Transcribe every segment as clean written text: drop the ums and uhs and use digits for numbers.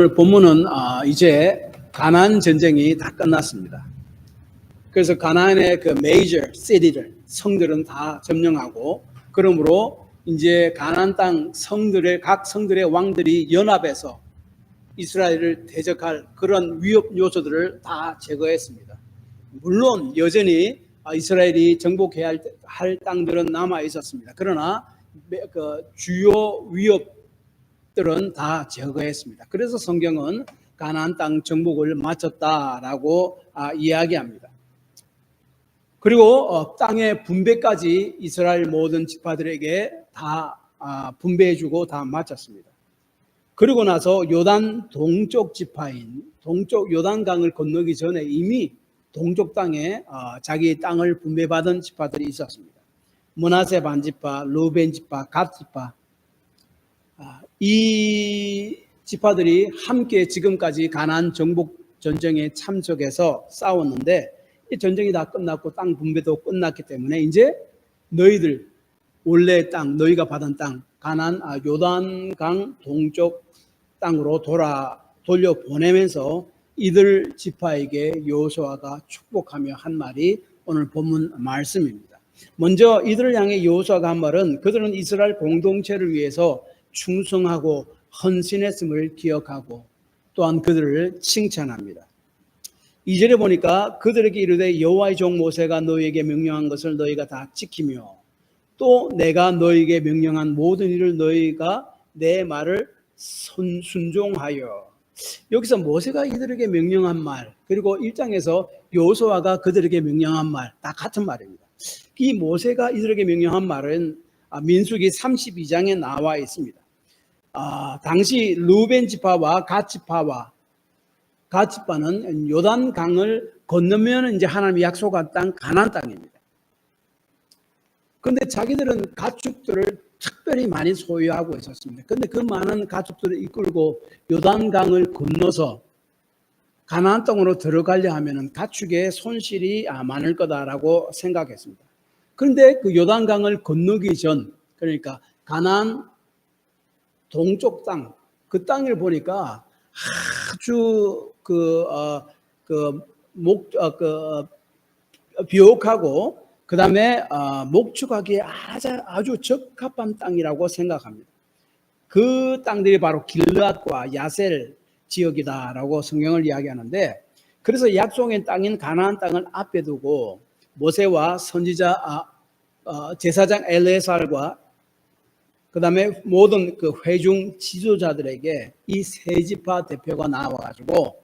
오늘 본문은 이제 가나안 전쟁이 다 끝났습니다. 그래서 가나안의 그 메이저 시티들, 성들은 다 점령하고, 그러므로 이제 가나안 땅 성들의 각 성들의 왕들이 연합해서 이스라엘을 대적할 그런 위협 요소들을 다 제거했습니다. 물론 여전히 이스라엘이 정복해야 할 땅들은 남아 있었습니다. 그러나 그 주요 위협들은 다 제거했습니다. 그래서 성경은 가나안 땅 정복을 마쳤다라고 이야기합니다. 그리고 땅의 분배까지 이스라엘 모든 지파들에게 다 분배해주고 다 마쳤습니다. 그리고 나서 요단 동쪽 지파인 동쪽 요단강을 건너기 전에 이미 동쪽 땅에 자기 땅을 분배받은 지파들이 있었습니다. 므낫세 반지파, 르우벤 지파, 갓 지파, 이 지파들이 함께 지금까지 가나안 정복 전쟁에 참석해서 싸웠는데, 이 전쟁이 다 끝났고 땅 분배도 끝났기 때문에 이제 너희들 원래 땅, 너희가 받은 땅, 가나안 요단강 동쪽 땅으로 돌려 보내면서 이들 지파에게 여호수아가 축복하며 한 말이 오늘 본문 말씀입니다. 먼저 이들을 향해 여호수아가 한 말은, 그들은 이스라엘 공동체를 위해서 충성하고 헌신했음을 기억하고 또한 그들을 칭찬합니다. 2절에 보니까 그들에게 이르되 여호와의 종 모세가 너희에게 명령한 것을 너희가 다 지키며 또 내가 너희에게 명령한 모든 일을 너희가 내 말을 순종하여. 여기서 모세가 이들에게 명령한 말, 그리고 1장에서 여호수아가 그들에게 명령한 말, 다 같은 말입니다. 이 모세가 이들에게 명령한 말은 민수기 32장에 나와 있습니다. 당시 르우벤 지파와 갓 지파는 요단 강을 건너면 이제 하나님이 약속한 땅 가나안 땅입니다. 그런데 자기들은 가축들을 특별히 많이 소유하고 있었습니다. 그런데 그 많은 가축들을 이끌고 요단 강을 건너서 가나안 땅으로 들어가려 하면 가축의 손실이 많을 거다라고 생각했습니다. 그런데 그 요단 강을 건너기 전, 그러니까 가나안 동쪽 땅, 그 땅을 보니까 아주 비옥하고 그 다음에 목축하기에 아주 적합한 땅이라고 생각합니다. 그 땅들이 바로 길르앗과 야셀 지역이다라고 성경을 이야기하는데, 그래서 약속의 땅인 가나안 땅을 앞에 두고 모세와 선지자 제사장 엘레살과 그 다음에 모든 그 회중 지도자들에게 이 세 지파 대표가 나와가지고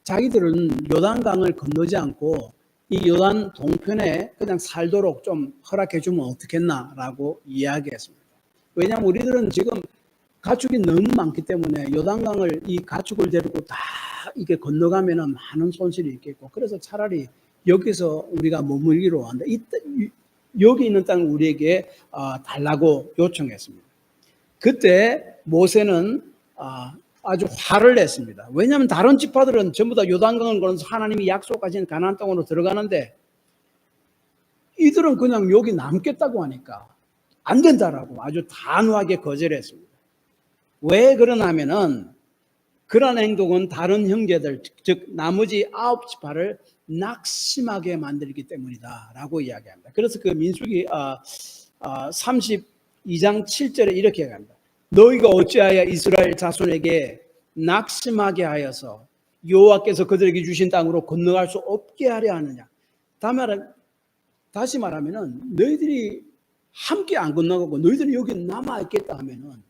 자기들은 요단강을 건너지 않고 이 요단 동편에 그냥 살도록 좀 허락해주면 어떻겠나라고 이야기했습니다. 왜냐하면 우리들은 지금 가축이 너무 많기 때문에 요단강을 이 가축을 데리고 다 이게 건너가면은 많은 손실이 있겠고, 그래서 차라리 여기서 우리가 머물기로 한다. 여기 있는 땅을 우리에게 달라고 요청했습니다. 그때 모세는 아주 화를 냈습니다. 왜냐하면 다른 지파들은 전부 다 요단강을 건너서 하나님이 약속하신 가나안 땅으로 들어가는데 이들은 그냥 여기 남겠다고 하니까 안 된다라고 아주 단호하게 거절했습니다. 왜 그러냐면은 그런 행동은 다른 형제들, 즉 나머지 9지파를 낙심하게 만들기 때문이다라고 이야기합니다. 그래서 그 민수기 32장 7절에 이렇게 얘기합니다. 너희가 어찌하여 이스라엘 자손에게 낙심하게 하여서 여호와께서 그들에게 주신 땅으로 건너갈 수 없게 하려 하느냐. 다시 말하면은 너희들이 함께 안 건너가고 너희들이 여기 남아 있겠다 하면은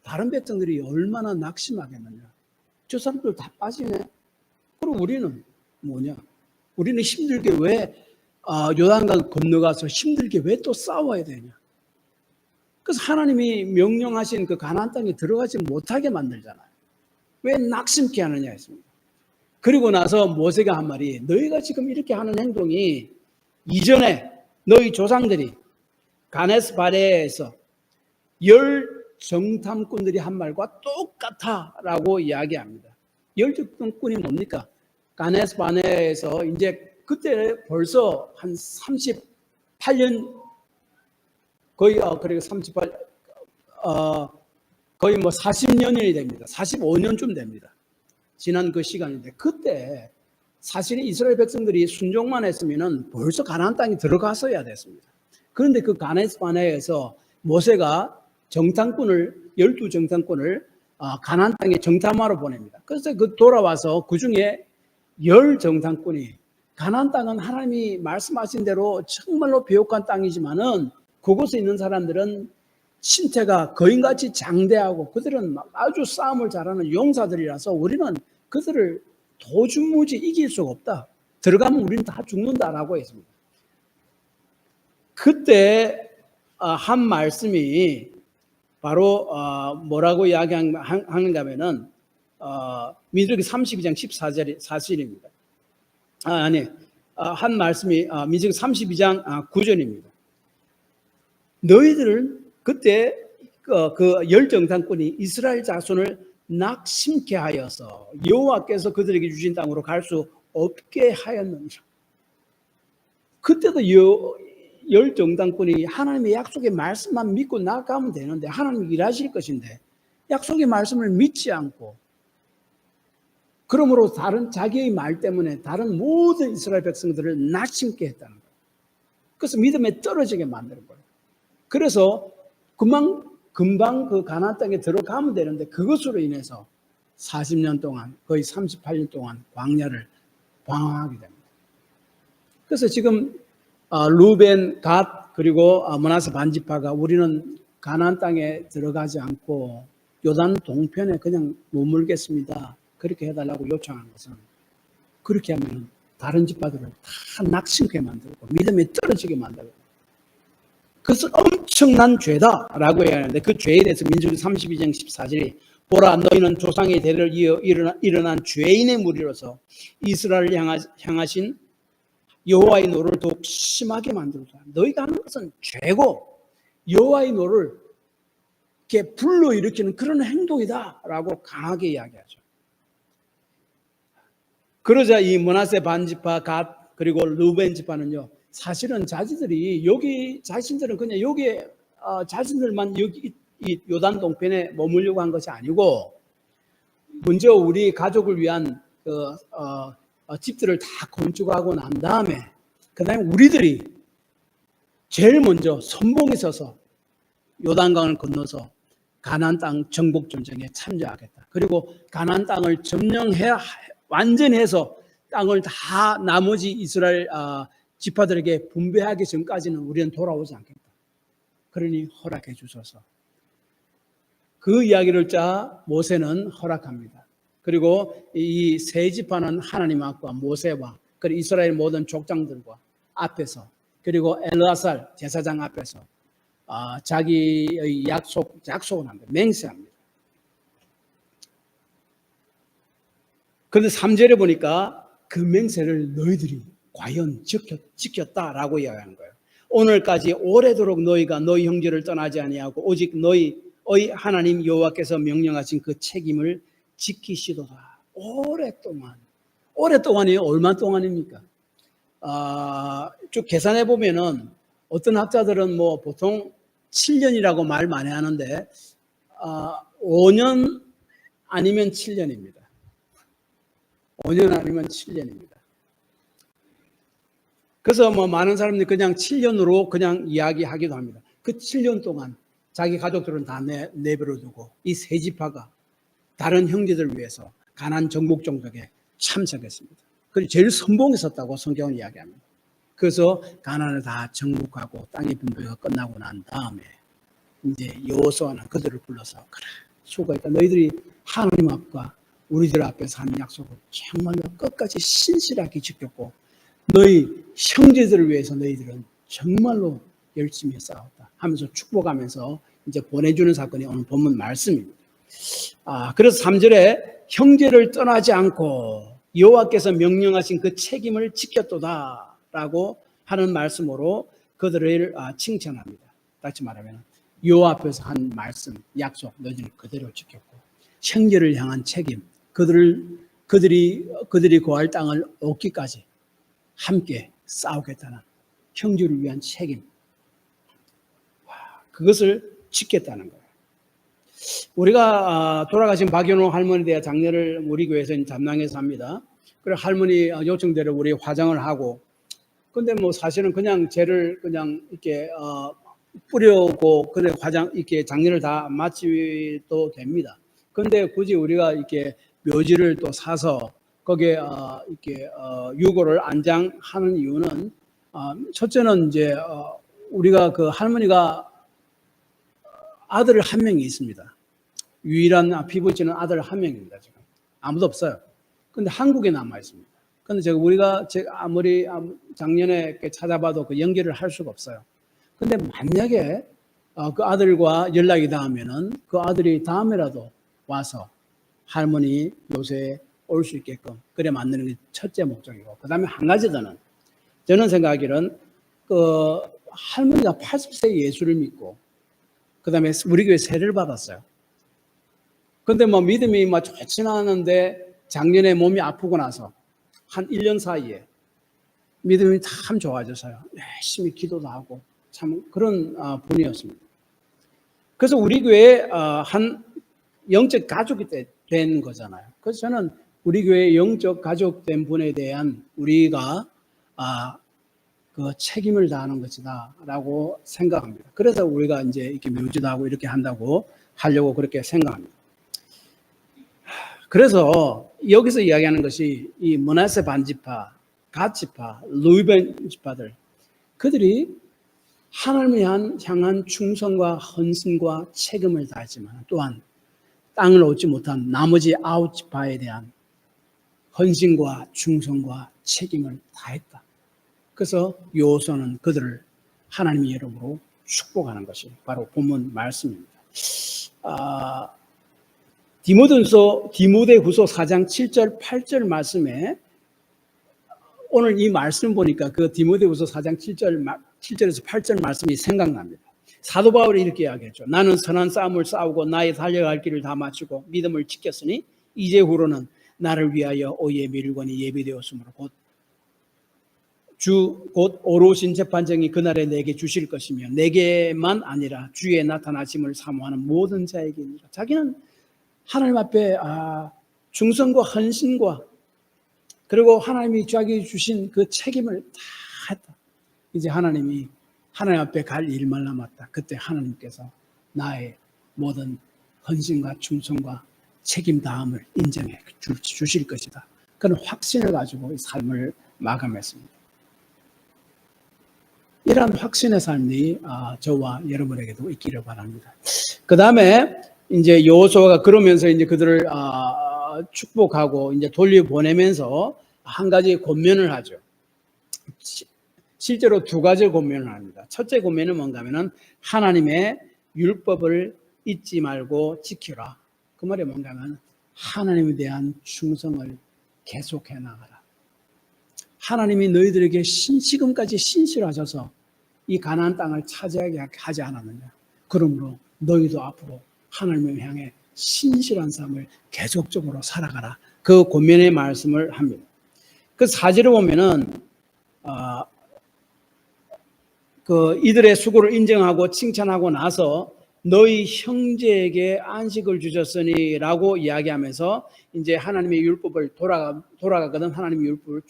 다른 백성들이 얼마나 낙심하겠느냐. 저 사람들 다 빠지네. 그럼 우리는 뭐냐? 우리는 힘들게 왜 요단강 건너가서 힘들게 왜 또 싸워야 되냐? 그래서 하나님이 명령하신 그 가나안 땅에 들어가지 못하게 만들잖아요. 왜 낙심케 하느냐 했습니다. 그리고 나서 모세가 한 말이, 너희가 지금 이렇게 하는 행동이 이전에 너희 조상들이 가네스 바네아에서 정탐꾼들이 한 말과 똑같아라고 이야기합니다. 정탐꾼이 뭡니까? 가네스 바네아에서 이제 그때 벌써 한 38년 거의 그리고 38 거의 뭐 40년이 됩니다. 45년쯤 됩니다. 지난 그 시간인데, 그때 사실 이스라엘 백성들이 순종만 했으면은 벌써 가나안 땅에 들어갔어야 됐습니다. 그런데 그 가나안 바네에서 모세가 정탐꾼을 12정탐꾼을 가나안 땅에 정탐하러 보냅니다. 그래서 그 돌아와서 그 중에 10정탐꾼이 가나안 땅은 하나님이 말씀하신 대로 정말로 비옥한 땅이지만은 그곳에 있는 사람들은 신태가 거인같이 장대하고 그들은 아주 싸움을 잘하는 용사들이라서 우리는 그들을 도중무지 이길 수가 없다. 들어가면 우리는 다 죽는다라고 했습니다. 그때 한 말씀이 바로 뭐라고 이야기하는가 하면은 민수기 32장 14절이 사실입니다. 한 말씀이 민수기 32장 9절입니다. 너희들은 그때 그 열정탐꾼이 이스라엘 자손을 낙심케 하여서 여호와께서 그들에게 주신 땅으로 갈 수 없게 하였느니라. 그때도 열정탐꾼이 하나님의 약속의 말씀만 믿고 나가면 되는데, 하나님이 일하실 것인데 약속의 말씀을 믿지 않고, 그러므로 자기의 말 때문에 다른 모든 이스라엘 백성들을 낙심케 했다는 거예요. 그래서 믿음에 떨어지게 만드는 거예요. 그래서 금방 그 가나안 땅에 들어가면 되는데, 그것으로 인해서 40년 동안, 거의 38년 동안 광야를 방황하게 됩니다. 그래서 지금 루벤, 갓, 그리고 므낫세 반지파가 우리는 가나안 땅에 들어가지 않고 요단 동편에 그냥 머물겠습니다, 그렇게 해달라고 요청하는 것은, 그렇게 하면 다른 지파들을 다 낙심케 만들고 믿음에 떨어지게 만들고, 그것은 엄청난 죄다라고 해야 하는데, 그 죄에 대해서 민수기 32장 14절이 보라, 너희는 조상의 대를 이어 일어난 죄인의 무리로서 이스라엘을 향하신 여호와의 노를 더욱 심하게 만들었다. 너희가 하는 것은 죄고 여호와의 노를 이렇게 불러일으키는 그런 행동이다라고 강하게 이야기하죠. 그러자 이 므낫세 반지파, 갓, 그리고 루벤 지파는요, 사실은 자신들은 그냥 여기에 자신들만 여기 이 요단 동편에 머물려고 한 것이 아니고, 먼저 우리 가족을 위한 집들을 다 건축하고 난 다음에, 그 다음에 우리들이 제일 먼저 선봉에 서서 요단강을 건너서 가나안 땅 정복 전쟁에 참여하겠다. 그리고 가나안 땅을 완전해서 땅을 다 나머지 이스라엘 지파들에게 분배하기 전까지는 우리는 돌아오지 않겠다. 그러니 허락해 주소서. 그 이야기를 모세는 허락합니다. 그리고 이 세 지파는 하나님 앞과 모세와 그리고 이스라엘 모든 족장들과 앞에서, 그리고 엘르아살 제사장 앞에서 자기의 약속을 합니다. 맹세합니다. 그런데 3절에 보니까 그 맹세를 너희들이 과연 지켰다라고 이야기하는 거예요. 오늘까지 오래도록 너희가 너희 형제를 떠나지 아니하고 오직 너희의 하나님 여호와께서 명령하신 그 책임을 지키시도다. 오랫동안이 얼마 동안입니까? 쭉 계산해 보면은 어떤 학자들은 보통 7년이라고 말 많이 하는데 5년 아니면 7년입니다. 5년 아니면 7년입니다. 그래서 많은 사람들이 그냥 7년으로 그냥 이야기하기도 합니다. 그 7년 동안 자기 가족들은 다 내버려 두고 이 세 지파가 다른 형제들을 위해서 가나안 정복 정복에 참석했습니다. 그리고 제일 선봉했었다고 성경은 이야기합니다. 그래서 가나안을 다 정복하고 땅의 분배가 끝나고 난 다음에 이제 여호수아는 그들을 불러서, 그래, 수고했다. 너희들이 하나님 앞과 우리들 앞에서 한 약속을 정말로 끝까지 신실하게 지켰고 너희 형제들을 위해서 너희들은 정말로 열심히 싸웠다 하면서 축복하면서 이제 보내주는 사건이 오늘 본문 말씀입니다. 그래서 3절에 형제를 떠나지 않고 여호와께서 명령하신 그 책임을 지켰도다라고 하는 말씀으로 그들을 칭찬합니다. 다시 말하면 여호와 앞에서 한 말씀, 약속, 너희들은 그대로 지켰고 형제를 향한 책임, 그들이 거할 땅을 얻기까지 함께 싸우겠다는 형제를 위한 책임, 그것을 지켰다는 거예요. 우리가 돌아가신 박연호 할머니 대한 장례를 우리 교회에서 담당해서 합니다. 그래 할머니 요청대로 우리 화장을 하고, 근데 뭐 사실은 그냥 죄를 그냥 이렇게 뿌려고 그래 화장 이렇게 장례를 다 마치도 됩니다. 근데 굳이 우리가 이렇게 묘지를 또 사서 거기에 이렇게 유골을 안장하는 이유는 첫째는 이제 우리가 그 할머니가 아들 한 명이 있습니다. 유일한 피부치는 아들 한 명입니다. 지금 아무도 없어요. 근데 한국에 남아 있습니다. 근데 우리가 아무리 작년에 찾아봐도 그 연결을 할 수가 없어요. 근데 만약에 그 아들과 연락이 닿으면은 그 아들이 다음에라도 와서 할머니 요새 올 수 있게끔 그래 만드는 게 첫째 목적이고, 그 다음에 한 가지 더는 저는 생각하기로는 그 할머니가 80세 예수를 믿고 그 다음에 우리 교회 세례를 받았어요. 근데 뭐 믿음이 뭐 좋지는 않은데 작년에 몸이 아프고 나서 한 1년 사이에 믿음이 참 좋아져서요. 열심히 기도도 하고 참 그런 분이었습니다. 그래서 우리 교회에 한 영적 가족이 된 거잖아요. 그래서 저는 우리 교회 영적 가족된 분에 대한 우리가 그 책임을 다하는 것이다라고 생각합니다. 그래서 우리가 이제 이렇게 묘지도 하고 이렇게 하려고 그렇게 생각합니다. 그래서 여기서 이야기하는 것이 이 므낫세 반지파, 갓 지파, 루벤 지파들, 그들이 하나님을 향한 충성과 헌신과 책임을 다했지만 또한 땅을 얻지 못한 나머지 9지파에 대한 헌신과 충성과 책임을 다했다. 그래서 여호수아는 그들을 하나님의 이름으로 축복하는 것이 바로 본문 말씀입니다. 디모데후서 4장 7절 8절 말씀에 오늘 이 말씀 보니까 그 디모데후서 4장 7절에서 8절 말씀이 생각납니다. 사도 바울이 이렇게 이야기했죠. 나는 선한 싸움을 싸우고 나의 달려갈 길을 다 마치고 믿음을 지켰으니 이제후로는 나를 위하여 의의 밀권이 예비되었으므로 곧 오로신 재판장이 그날에 내게 주실 것이며 내게만 아니라 주의 나타나심을 사모하는 모든 자에게입니다. 자기는 하나님 앞에 충성과 헌신과 그리고 하나님이 자기 주신 그 책임을 다 했다. 이제 하나님이 하나님 앞에 갈 일만 남았다. 그때 하나님께서 나의 모든 헌신과 충성과 책임 다함을 인정해 주실 것이다. 그런 확신을 가지고 이 삶을 마감했습니다. 이러한 확신의 삶이 저와 여러분에게도 있기를 바랍니다. 그 다음에 이제 여호수아가 그러면서 이제 그들을 축복하고 이제 돌려보내면서 한 가지 권면을 하죠. 실제로 두 가지 권면을 합니다. 첫째 권면은 뭔가 하면은 하나님의 율법을 잊지 말고 지키라. 그 말이 뭔가 하면 하나님에 대한 충성을 계속해 나가라. 하나님이 너희들에게 지금까지 신실하셔서 이 가나안 땅을 차지하게 하지 않았느냐. 그러므로 너희도 앞으로 하나님을 향해 신실한 삶을 계속적으로 살아가라. 그 권면의 말씀을 합니다. 그 4절을 보면은 그 이들의 수고를 인정하고 칭찬하고 나서 너희 형제에게 안식을 주셨으니라고 이야기하면서 이제 하나님의 율법을 돌아가거든 하나님의 율법을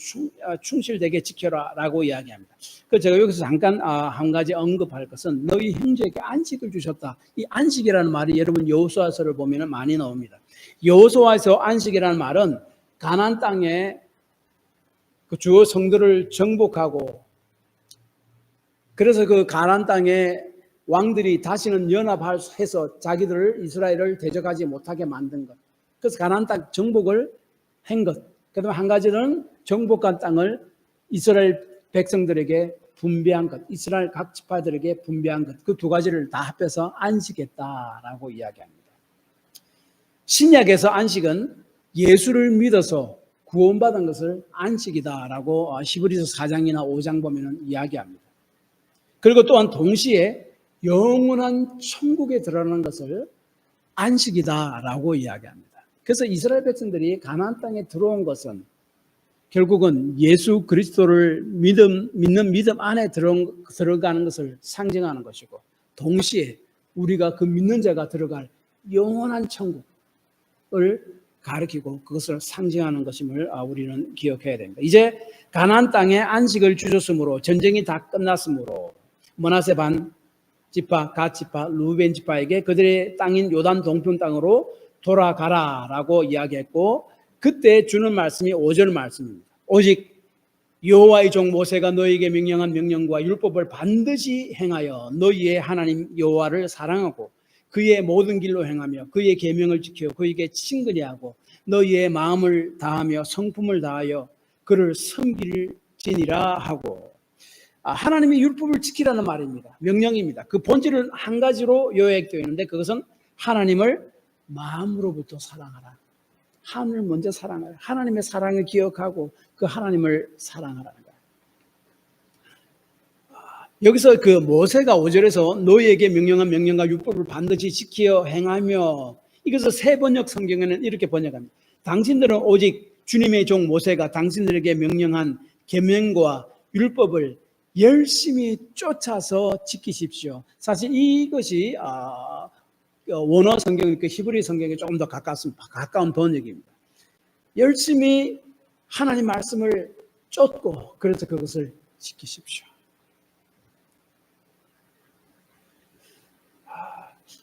충실되게 지켜라라고 이야기합니다. 그 제가 여기서 잠깐 한 가지 언급할 것은 너희 형제에게 안식을 주셨다. 이 안식이라는 말이 여러분 여호수아서를 보면은 많이 나옵니다. 여호수아서 안식이라는 말은 가나안 땅에 그 주요 성들을 정복하고 그래서 그 가나안 땅에 왕들이 다시는 연합해서 자기들을 이스라엘을 대적하지 못하게 만든 것. 그래서 가나안 땅 정복을 한 것. 그다음에 한 가지는 정복한 땅을 이스라엘 백성들에게 분배한 것. 이스라엘 각 지파들에게 분배한 것. 그 두 가지를 다 합해서 안식했다라고 이야기합니다. 신약에서 안식은 예수를 믿어서 구원받은 것을 안식이다라고 히브리서 4장이나 5장 보면 이야기합니다. 그리고 또한 동시에 영원한 천국에 들어가는 것을 안식이다라고 이야기합니다. 그래서 이스라엘 백성들이 가나안 땅에 들어온 것은 결국은 예수 그리스도를 믿는 믿음 안에 들어가는 것을 상징하는 것이고 동시에 우리가 그 믿는 자가 들어갈 영원한 천국을 가리키고 그것을 상징하는 것임을 우리는 기억해야 됩니다. 이제 가나안 땅에 안식을 주셨으므로 전쟁이 다 끝났으므로 므낫세 반 지파, 갓 지파, 루벤 지파에게 그들의 땅인 요단 동편 땅으로 돌아가라라고 이야기했고 그때 주는 말씀이 5절 말씀입니다. 오직 여호와의 종 모세가 너희에게 명령한 명령과 율법을 반드시 행하여 너희의 하나님 여호와를 사랑하고 그의 모든 길로 행하며 그의 계명을 지켜 그에게 친근히 하고 너희의 마음을 다하며 성품을 다하여 그를 섬길지니라 하고 하나님의 율법을 지키라는 말입니다. 명령입니다. 그 본질은 한 가지로 요약되어 있는데 그것은 하나님을 마음으로부터 사랑하라. 하나님을 먼저 사랑하라. 하나님의 사랑을 기억하고 그 하나님을 사랑하라는 거예요. 여기서 그 모세가 5절에서 너희에게 명령한 명령과 율법을 반드시 지켜 행하며 이것을 새 번역 성경에는 이렇게 번역합니다. 당신들은 오직 주님의 종 모세가 당신들에게 명령한 계명과 율법을 열심히 쫓아서 지키십시오. 사실 이것이 원어 성경, 히브리 성경에 조금 더 가까운 번역입니다. 열심히 하나님 말씀을 쫓고 그래서 그것을 지키십시오.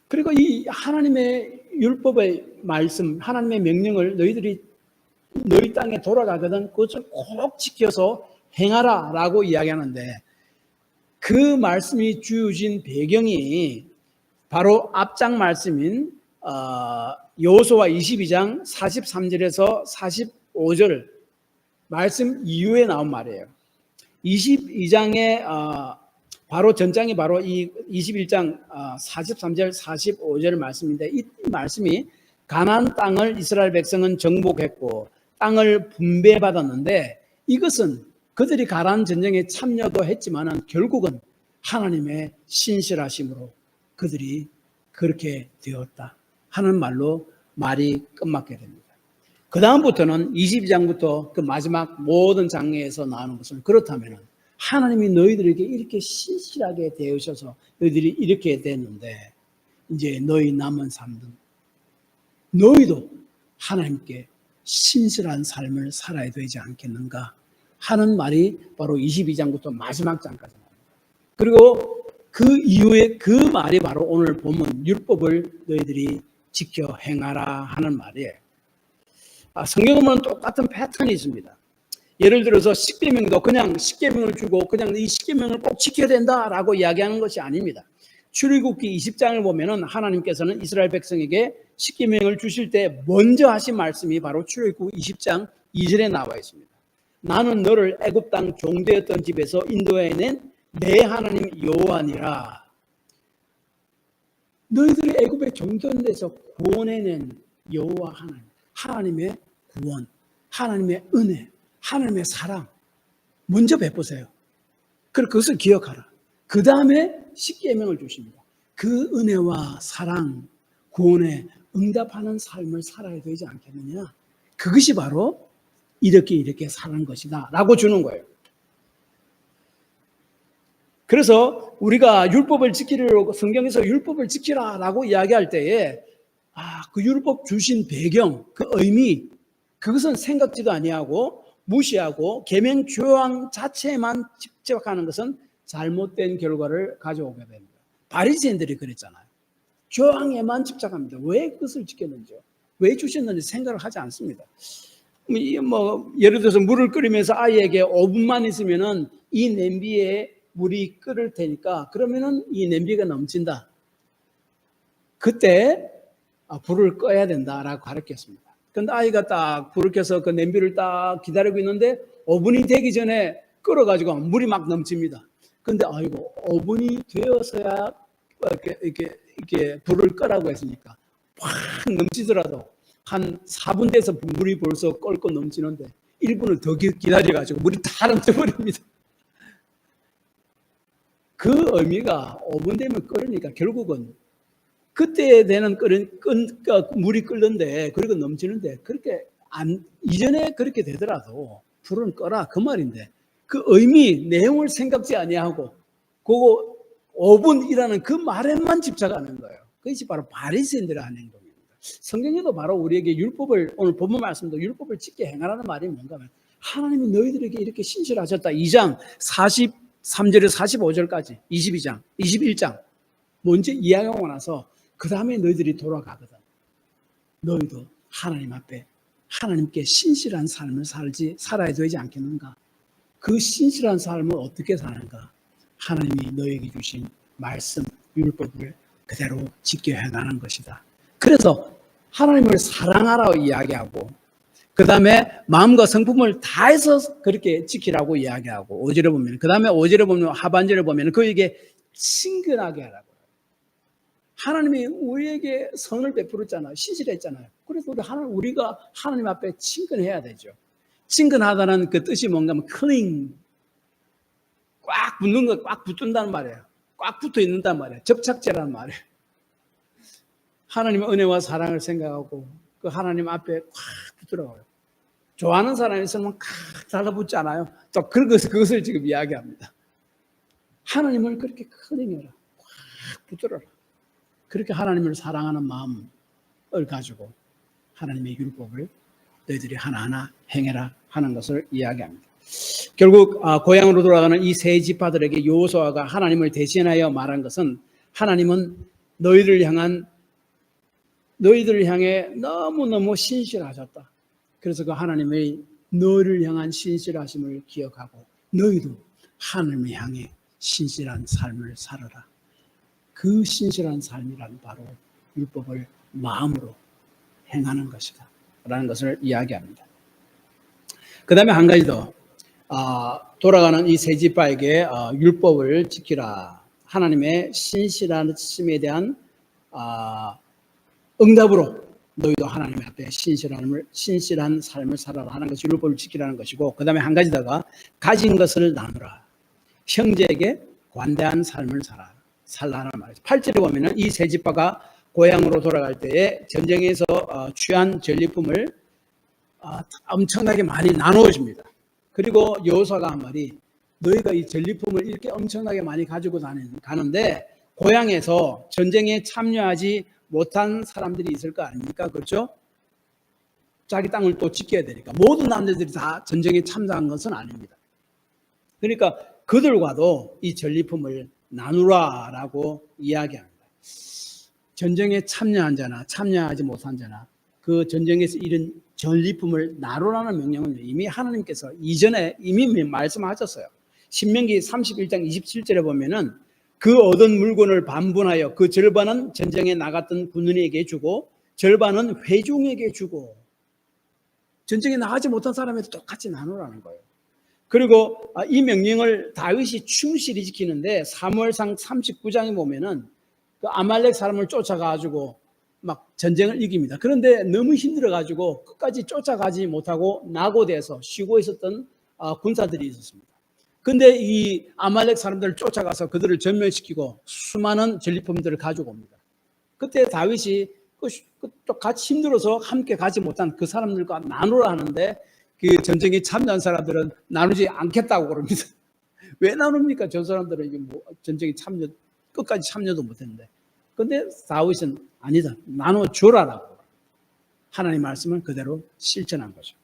그리고 이 하나님의 율법의 말씀, 하나님의 명령을 너희들이 너희 땅에 돌아가거든 그것을 꼭 지켜서 행하라 라고 이야기하는데 그 말씀이 주어진 배경이 바로 앞장 말씀인 여호수아 22장 43절에서 45절 말씀 이후에 나온 말이에요. 22장에 바로 전장이 바로 이 21장 43절 45절 말씀인데 이 말씀이 가나안 땅을 이스라엘 백성은 정복했고 땅을 분배받았는데 이것은 그들이 가나안 전쟁에 참여도 했지만 결국은 하나님의 신실하심으로 그들이 그렇게 되었다 하는 말로 말이 끝맞게 됩니다. 그 다음부터는 22장부터 그 마지막 모든 장례에서 나오는 것은 그렇다면 하나님이 너희들에게 이렇게 신실하게 대하셔서 너희들이 이렇게 됐는데 이제 너희 남은 삶은 너희도 하나님께 신실한 삶을 살아야 되지 않겠는가 하는 말이 바로 22장부터 마지막 장까지 나옵니다. 그리고 그 이후에 그 말이 바로 오늘 본문 율법을 너희들이 지켜 행하라 하는 말이에요. 성경에 보면 똑같은 패턴이 있습니다. 예를 들어서 십계명도 그냥 십계명을 주고 그냥 이 십계명을 꼭 지켜야 된다라고 이야기하는 것이 아닙니다. 출애굽기 20장을 보면은 하나님께서는 이스라엘 백성에게 십계명을 주실 때 먼저 하신 말씀이 바로 출애굽기 20장 2절에 나와 있습니다. 나는 너를 애굽 땅 종되었던 집에서 인도해낸 내 하나님 여호와니라. 너희들이 애굽의 종되던 데서 구원해낸 여호와 하나님, 하나님의 구원, 하나님의 은혜, 하나님의 사랑 먼저 베푸세요. 그것을 기억하라. 그 다음에 십계명을 주십니다. 그 은혜와 사랑, 구원에 응답하는 삶을 살아야 되지 않겠느냐. 그것이 바로 이렇게 사는 것이다 라고 주는 거예요. 그래서 우리가 율법을 지키려고 성경에서 율법을 지키라라고 이야기할 때에 그 율법 주신 배경, 그 의미 그것은 생각지도 아니하고 무시하고 계명 조항 자체만 집착하는 것은 잘못된 결과를 가져오게 됩니다. 바리새인들이 그랬잖아요. 조항에만 집착합니다. 왜 그것을 지켰는지요? 왜 주셨는지 생각을 하지 않습니다. 예를 들어서 물을 끓이면서 아이에게 5분만 있으면은 이 냄비에 물이 끓을 테니까 그러면은 이 냄비가 넘친다. 그때 불을 꺼야 된다라고 가르쳤습니다. 근데 아이가 딱 불을 켜서 그 냄비를 딱 기다리고 있는데 5분이 되기 전에 끓어가지고 물이 막 넘칩니다. 근데 아이고 5분이 되어서야 이렇게 불을 끄라고 했으니까 확 넘치더라도 한 4분 돼서 물이 벌써 끓고 넘치는데 1분을 더 기다려가지고 물이 다 넘쳐버립니다. 그 의미가 5분 되면 끓으니까 결국은 그때 되는 물이 끓는데 그리고 넘치는데 그렇게 이전에 그렇게 되더라도 불은 꺼라 그 말인데 그 의미 내용을 생각지 아니하고 그거 5분이라는 그 말에만 집착하는 거예요. 그것이 바로 바리새인들의 하는 행동입니다. 성경에도 바로 우리에게 율법을, 오늘 본문 말씀도 율법을 지켜 행하라는 말이 뭔가 하면 하나님이 너희들에게 이렇게 신실하셨다. 2장 43절에서 45절까지 22장, 21장 먼저 이야기하고 나서 그 다음에 너희들이 돌아가거든. 너희도 하나님 앞에 하나님께 신실한 삶을 살아야 되지 않겠는가? 그 신실한 삶을 어떻게 사는가? 하나님이 너에게 주신 말씀, 율법을 그대로 지켜 행하는 것이다. 그래서 하나님을 사랑하라고 이야기하고 그 다음에 마음과 성품을 다해서 그렇게 지키라고 이야기하고 5절에 보면, 그 다음에 5절에 보면, 하반절에 보면 그에게 친근하게 하라고. 하나님이 우리에게 선을 베풀었잖아요. 신실했잖아요. 그래서 우리가 하나님 앞에 친근해야 되죠. 친근하다는 그 뜻이 뭔가 하면 cling, 꽉 붙는 거, 꽉 붙는다는 말이에요. 꽉 붙어 있는단 말이에요. 접착제라는 말이에요. 하나님의 은혜와 사랑을 생각하고 그 하나님 앞에 꽉 붙더라고요. 좋아하는 사람이 있으면 꽉 달라붙지 않아요. 또 그것을 지금 이야기합니다. 하나님을 그렇게 클링해라. 꽉 붙들어라. 그렇게 하나님을 사랑하는 마음을 가지고 하나님의 율법을 너희들이 하나하나 행해라 하는 것을 이야기합니다. 결국 고향으로 돌아가는 이 세 지파들에게 여호수아가 하나님을 대신하여 말한 것은 하나님은 너희들을 향해 너무너무 신실하셨다. 그래서 그 하나님의 너희를 향한 신실하심을 기억하고 너희도 하나님을 향해 신실한 삶을 살아라. 그 신실한 삶이란 바로 율법을 마음으로 행하는 것이다 라는 것을 이야기합니다. 그 다음에 한 가지 더, 돌아가는 이 세 지파에게 율법을 지키라. 하나님의 신실하심에 대한 응답으로 너희도 하나님 앞에 신실한 삶을 살아라 하는 것이 율법을 지키라는 것이고, 그 다음에 한 가지 더가 가진 것을 나누라. 형제에게 관대한 삶을 살라는 말이죠. 8절에 보면은 이 세 지파가 고향으로 돌아갈 때에 전쟁에서 취한 전리품을 엄청나게 많이 나누어 줍니다. 그리고 여호수아가 한 말이 너희가 이 전리품을 이렇게 엄청나게 많이 가지고 가는데 고향에서 전쟁에 참여하지 못한 사람들이 있을 거 아닙니까? 그렇죠? 자기 땅을 또 지켜야 되니까. 모든 남자들이 다 전쟁에 참여한 것은 아닙니다. 그러니까 그들과도 이 전리품을 나누라라고 이야기합니다. 전쟁에 참여한 자나 참여하지 못한 자나 그 전쟁에서 잃은 전리품을 나누라는 명령을 이미 하나님께서 이전에 이미 말씀하셨어요. 신명기 31장 27절에 보면은 그 얻은 물건을 반분하여 그 절반은 전쟁에 나갔던 군인에게 주고 절반은 회중에게 주고, 전쟁에 나가지 못한 사람에도 똑같이 나누라는 거예요. 그리고 이 명령을 다윗이 충실히 지키는데 사무엘상 39장에 보면은 그 아말렉 사람을 쫓아가지고 막 전쟁을 이깁니다. 그런데 너무 힘들어가지고 끝까지 쫓아가지 못하고 낙오돼서 쉬고 있었던 군사들이 있었습니다. 근데 이 아말렉 사람들을 쫓아가서 그들을 전멸시키고 수많은 전리품들을 가지고 옵니다. 그때 다윗이 또 같이 힘들어서 함께 가지 못한 그 사람들과 나누라 하는데 그 전쟁에 참여한 사람들은 나누지 않겠다고 그럽니다. 왜 나눕니까? 저 사람들은 이게 전쟁에 끝까지 참여도 못했는데. 근데 다윗은 아니다. 나눠주라라고. 하나님의 말씀을 그대로 실천한 거죠.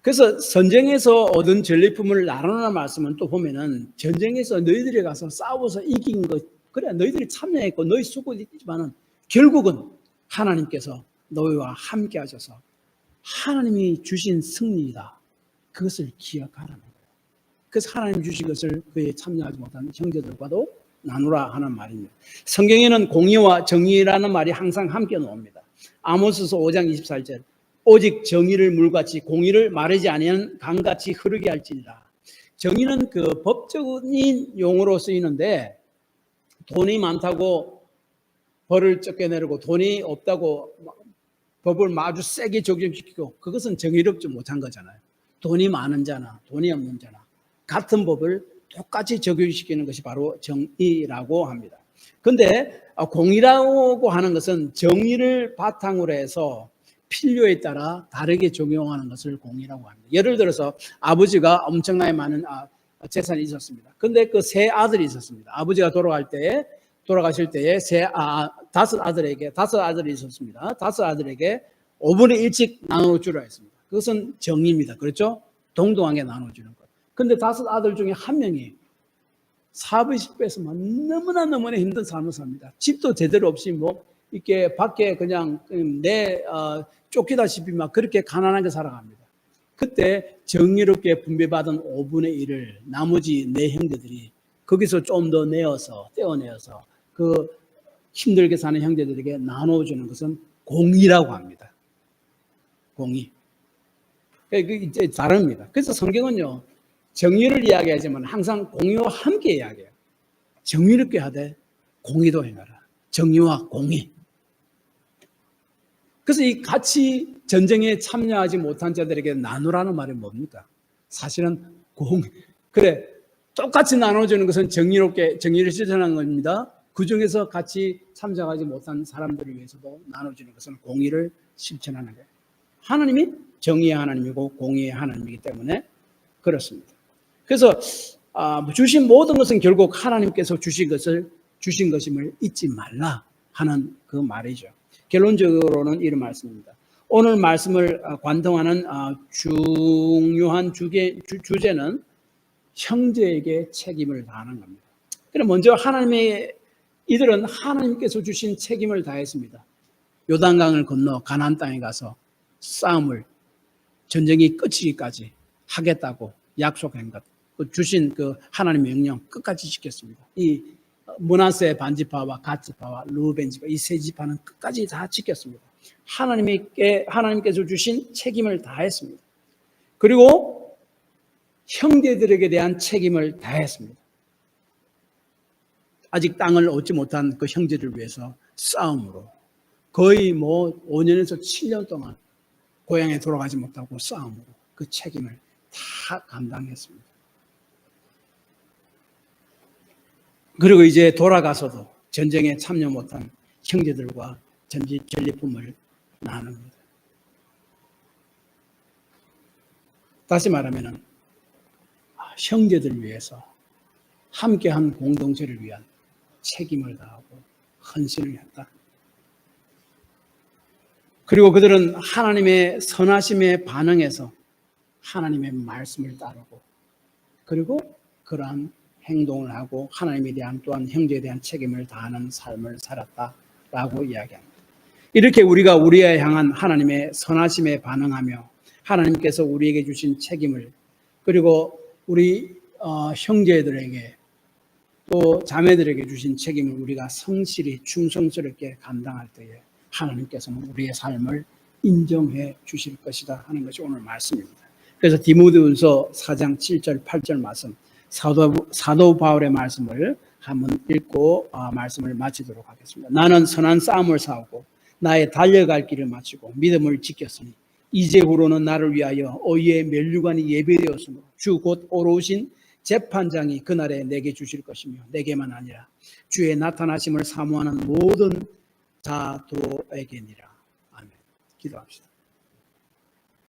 그래서 전쟁에서 얻은 전리품을 나누라는 말씀은 또 보면은 전쟁에서 너희들이 가서 싸워서 이긴 것, 그래 너희들이 참여했고 너희 수고했지만은 결국은 하나님께서 너희와 함께 하셔서 하나님이 주신 승리이다. 그것을 기억하라는 거예요. 그래서 하나님 주신 것을 그에 참여하지 못한 형제들과도 나누라 하는 말입니다. 성경에는 공의와 정의라는 말이 항상 함께 나옵니다. 아모스서 5장 24절 오직 정의를 물같이 공의를 마르지 아니한 강같이 흐르게 할지니라. 정의는 그 법적인 용어로 쓰이는데 돈이 많다고 벌을 적게 내리고 돈이 없다고 법을 아주 세게 적용시키고 그것은 정의롭지 못한 거잖아요. 돈이 많은 자나 돈이 없는 자나 같은 법을 똑같이 적용시키는 것이 바로 정의라고 합니다. 그런데 공의라고 하는 것은 정의를 바탕으로 해서 필요에 따라 다르게 적용하는 것을 공의라고 합니다. 예를 들어서 아버지가 엄청나게 많은 재산이 있었습니다. 그런데 그 세 아들이 있었습니다. 아버지가 돌아갈 때에 돌아가실 때에 다섯 아들이 있었습니다. 다섯 아들에게 5분의 1씩 나눠주라 했습니다. 그것은 정의입니다. 그렇죠? 동등하게 나눠주는 것. 근데 다섯 아들 중에 한 명이 사업식 뺏으면 너무나 힘든 삶을 삽니다. 집도 제대로 없이 이렇게 밖에 그냥 쫓기다시피 막 그렇게 가난하게 살아갑니다. 그때 정의롭게 분배받은 5분의 1을 나머지 네 형제들이 거기서 좀 더 떼어내어서 그 힘들게 사는 형제들에게 나눠주는 것은 공의라고 합니다. 공의. 이제 다릅니다. 그래서 성경은요, 정의를 이야기하지만 항상 공의와 함께 이야기해요. 정의롭게 하되 공의도 행하라. 정의와 공의. 그래서 이 같이 전쟁에 참여하지 못한 자들에게 나누라는 말이 뭡니까? 사실은 그래, 똑같이 나눠주는 것은 정의를 실천하는 겁니다. 그 중에서 같이 참석하지 못한 사람들을 위해서도 나눠주는 것은 공의를 실천하는 거예요. 하나님이 정의의 하나님이고 공의의 하나님이기 때문에 그렇습니다. 그래서 주신 모든 것은 결국 하나님께서 주신 것임을 잊지 말라 하는 그 말이죠. 결론적으로는 이런 말씀입니다. 오늘 말씀을 관통하는 중요한 주제는 형제에게 책임을 다하는 겁니다. 그럼 먼저 이들은 하나님께서 주신 책임을 다했습니다. 요단강을 건너 가나안 땅에 가서 전쟁이 끝이기까지 하겠다고 약속한 것, 주신 그 하나님의 명령 끝까지 지켰습니다. 이 므낫세 반지파와 갓지파와 르우벤 지파 이 세 지파는 끝까지 다 지켰습니다. 하나님께서 주신 책임을 다했습니다. 그리고 형제들에게 대한 책임을 다했습니다. 아직 땅을 얻지 못한 그 형제를 위해서 싸움으로 거의 5년에서 7년 동안 고향에 돌아가지 못하고 싸움으로 그 책임을 다 감당했습니다. 그리고 이제 돌아가서도 전쟁에 참여 못한 형제들과 전리품을 나눕니다. 다시 말하면 형제들을 위해서 함께한 공동체를 위한 책임을 다하고 헌신을 했다. 그리고 그들은 하나님의 선하심에 반응해서 하나님의 말씀을 따르고 그리고 그러한 행동을 하고 하나님에 대한 또한 형제에 대한 책임을 다하는 삶을 살았다라고 이야기합니다. 이렇게 우리가 우리에 향한 하나님의 선하심에 반응하며 하나님께서 우리에게 주신 책임을 그리고 우리 형제들에게 또 자매들에게 주신 책임을 우리가 성실히 충성스럽게 감당할 때에 하나님께서는 우리의 삶을 인정해 주실 것이다 하는 것이 오늘 말씀입니다. 그래서 디모데후서 4장 7절 8절 말씀 사도 바울의 말씀을 한번 읽고 말씀을 마치도록 하겠습니다. 나는 선한 싸움을 싸우고 나의 달려갈 길을 마치고 믿음을 지켰으니 이제후로는 나를 위하여 의의 면류관이 예비되었으므로 주 곧 오르신 재판장이 그날에 내게 주실 것이며 내게만 아니라 주의 나타나심을 사모하는 모든 자도에게니라. 아멘. 기도합시다.